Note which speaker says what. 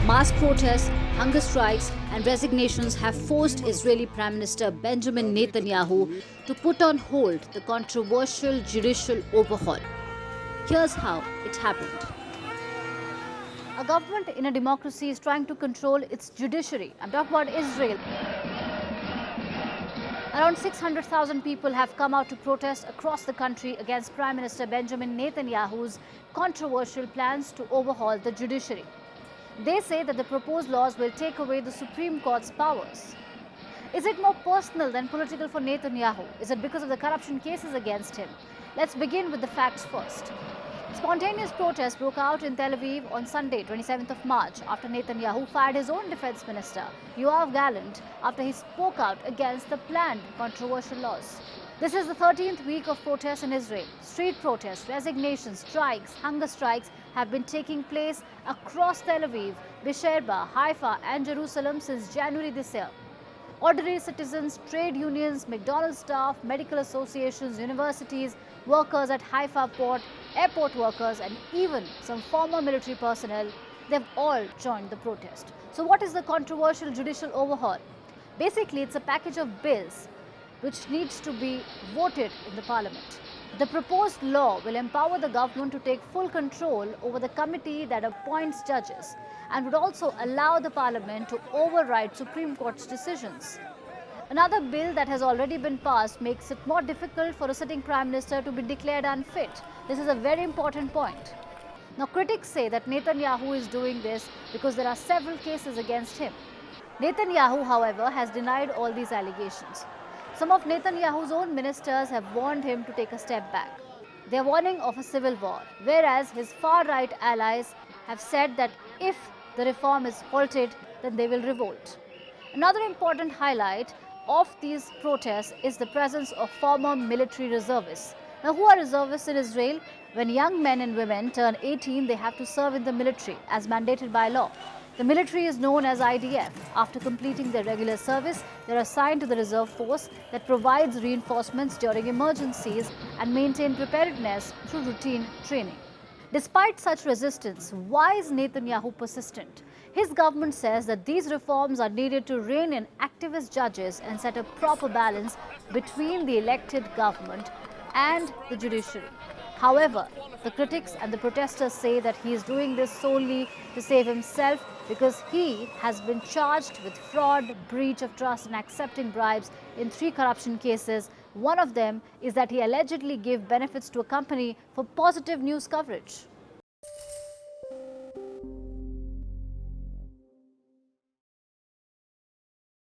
Speaker 1: Mass protests, hunger strikes, and resignations have forced Israeli Prime Minister Benjamin Netanyahu to put on hold the controversial judicial overhaul. Here's how it happened. A government in a democracy is trying to control its judiciary. I'm talking about Israel. Around 600,000 people have come out to protest across the country against Prime Minister Benjamin Netanyahu's controversial plans to overhaul the judiciary. They say that the proposed laws will take away the Supreme Court's powers. Is it more personal than political for Netanyahu? Is it because of the corruption cases against him? Let's begin with the facts first. Spontaneous protests broke out in Tel Aviv on Sunday, 27th of March, after Netanyahu fired his own defense minister, Yoav Gallant, after he spoke out against the planned controversial laws. This is the 13th week of protests in Israel. Street protests, resignations, strikes, hunger strikes have been taking place across Tel Aviv, Beersheba, Haifa and Jerusalem since January this year. Ordinary citizens, trade unions, McDonald's staff, medical associations, universities, workers at Haifa port, airport workers and even some former military personnel, they've all joined the protest. So what is the controversial judicial overhaul? Basically, it's a package of bills which needs to be voted in the parliament. The proposed law will empower the government to take full control over the committee that appoints judges and would also allow the parliament to override Supreme Court's decisions. Another bill that has already been passed makes it more difficult for a sitting Prime Minister to be declared unfit. This is a very important point. Now, critics say that Netanyahu is doing this because there are several cases against him. Netanyahu, however, has denied all these allegations. Some of Netanyahu's own ministers have warned him to take a step back. They are warning of a civil war, whereas his far-right allies have said that if the reform is halted, then they will revolt. Another important highlight of these protests is the presence of former military reservists. Now, who are reservists in Israel? When young men and women turn 18, they have to serve in the military as mandated by law. The military is known as IDF. After completing their regular service, they are assigned to the reserve force that provides reinforcements during emergencies and maintain preparedness through routine training. Despite such resistance, why is Netanyahu persistent? His government says that these reforms are needed to rein in activist judges and set a proper balance between the elected government and the judiciary. However, the critics and the protesters say that he is doing this solely to save himself because he has been charged with fraud, breach of trust and accepting bribes in 3 corruption cases. One of them is that he allegedly gave benefits to a company for positive news coverage.